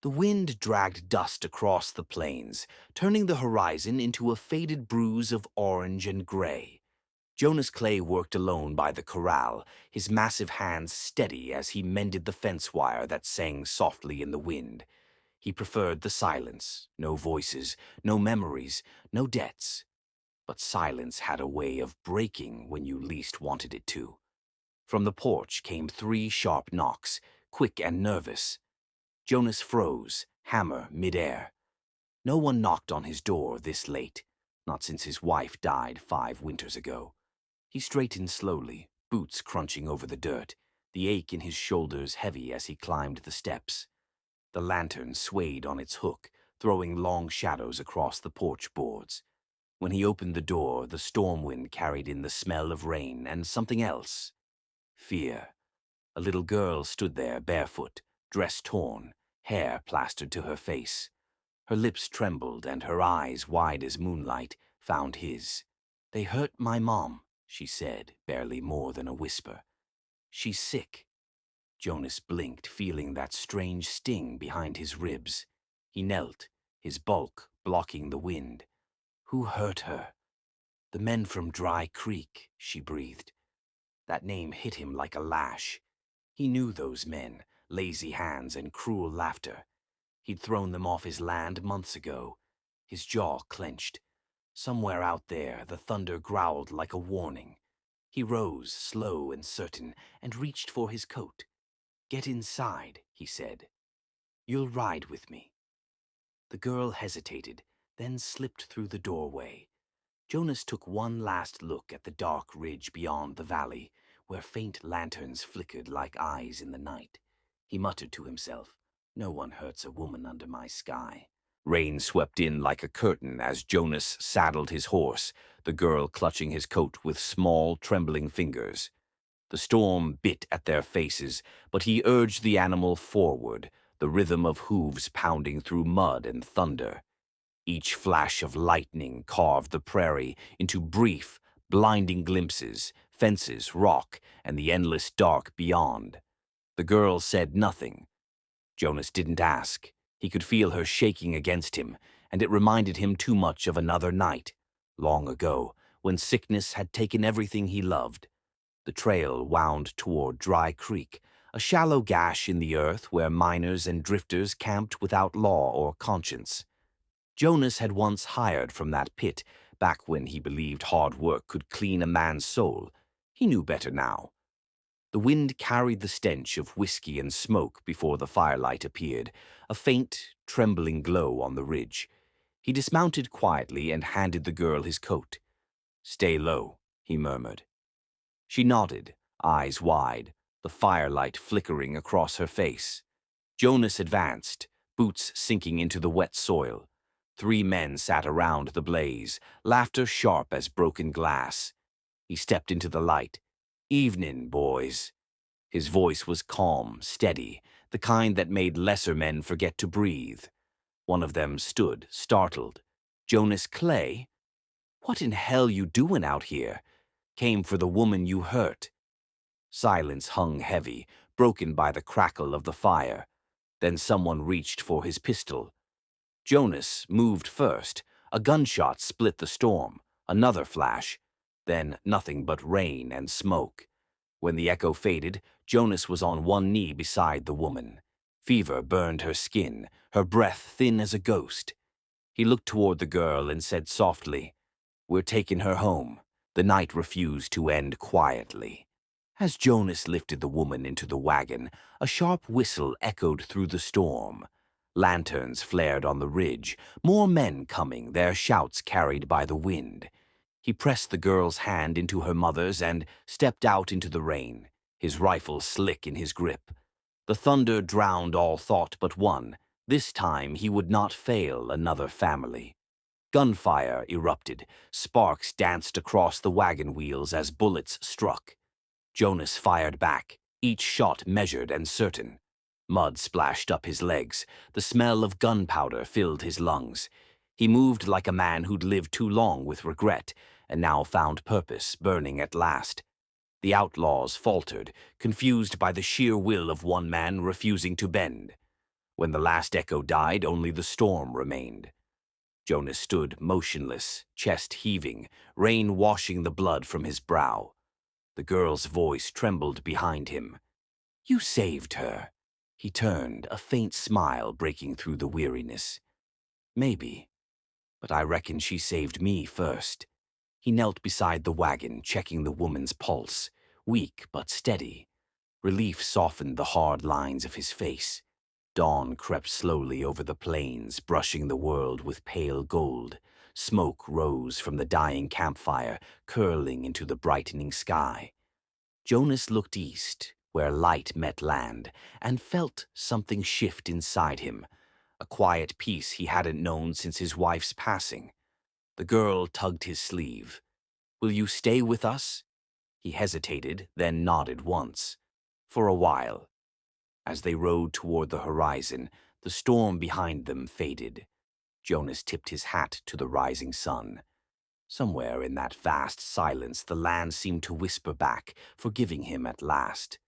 The wind dragged dust across the plains, turning the horizon into a faded bruise of orange and gray. Jonas Clay worked alone by the corral, his massive hands steady as he mended the fence wire that sang softly in the wind. He preferred the silence, no voices, no memories, no debts. But silence had a way of breaking when you least wanted it to. From the porch came 3 sharp knocks, quick and nervous. Jonas froze, hammer midair. No one knocked on his door this late, not since his wife died 5 winters ago. He straightened slowly, boots crunching over the dirt, the ache in his shoulders heavy as he climbed the steps. The lantern swayed on its hook, throwing long shadows across the porch boards. When he opened the door, the storm wind carried in the smell of rain and something else. Fear. A little girl stood there barefoot, dress torn, hair plastered to her face. Her lips trembled and her eyes, wide as moonlight, found his. "They hurt my mom," she said, barely more than a whisper. "She's sick." Jonas blinked, feeling that strange sting behind his ribs. He knelt, his bulk blocking the wind. Who hurt her? "The men from Dry Creek," she breathed. That name hit him like a lash. He knew those men, lazy hands and cruel laughter. He'd thrown them off his land months ago. His jaw clenched. Somewhere out there, the thunder growled like a warning. He rose, slow and certain, and reached for his coat. "Get inside," he said. "You'll ride with me." The girl hesitated, then slipped through the doorway. Jonas took one last look at the dark ridge beyond the valley, where faint lanterns flickered like eyes in the night. He muttered to himself, "No one hurts a woman under my sky." Rain swept in like a curtain as Jonas saddled his horse, the girl clutching his coat with small, trembling fingers. The storm bit at their faces, but he urged the animal forward, the rhythm of hooves pounding through mud and thunder. Each flash of lightning carved the prairie into brief, blinding glimpses, fences, rock, and the endless dark beyond. The girl said nothing. Jonas didn't ask. He could feel her shaking against him, and it reminded him too much of another night, long ago, when sickness had taken everything he loved. The trail wound toward Dry Creek, a shallow gash in the earth where miners and drifters camped without law or conscience. Jonas had once hired from that pit, back when he believed hard work could clean a man's soul. He knew better now. The wind carried the stench of whiskey and smoke before the firelight appeared, a faint, trembling glow on the ridge. He dismounted quietly and handed the girl his coat. "Stay low," he murmured. She nodded, eyes wide, the firelight flickering across her face. Jonas advanced, boots sinking into the wet soil. 3 men sat around the blaze, laughter sharp as broken glass. He stepped into the light. "Evening, boys." His voice was calm, steady, the kind that made lesser men forget to breathe. One of them stood, startled. "Jonas Clay? What in hell you doing out here? Came for the woman you hurt." Silence hung heavy, broken by the crackle of the fire. Then someone reached for his pistol. Jonas moved first. A gunshot split the storm. Another flash. Then nothing but rain and smoke. When the echo faded, Jonas was on one knee beside the woman. Fever burned her skin, her breath thin as a ghost. He looked toward the girl and said softly, "We're taking her home." The night refused to end quietly. As Jonas lifted the woman into the wagon, a sharp whistle echoed through the storm. Lanterns flared on the ridge, more men coming, their shouts carried by the wind. He pressed the girl's hand into her mother's and stepped out into the rain, his rifle slick in his grip. The thunder drowned all thought but one. This time he would not fail another family. Gunfire erupted. Sparks danced across the wagon wheels as bullets struck. Jonas fired back, each shot measured and certain. Mud splashed up his legs. The smell of gunpowder filled his lungs. He moved like a man who'd lived too long with regret, and now found purpose burning at last. The outlaws faltered, confused by the sheer will of one man refusing to bend. When the last echo died, only the storm remained. Jonas stood motionless, chest heaving, rain washing the blood from his brow. The girl's voice trembled behind him. "You saved her." He turned, a faint smile breaking through the weariness. "Maybe, but I reckon she saved me first." He knelt beside the wagon, checking the woman's pulse, weak but steady. Relief softened the hard lines of his face. Dawn crept slowly over the plains, brushing the world with pale gold. Smoke rose from the dying campfire, curling into the brightening sky. Jonas looked east, where light met land, and felt something shift inside him, a quiet peace he hadn't known since his wife's passing. The girl tugged his sleeve. "Will you stay with us?" He hesitated, then nodded once. For a while. As they rode toward the horizon, the storm behind them faded. Jonas tipped his hat to the rising sun. Somewhere in that vast silence, the land seemed to whisper back, forgiving him at last.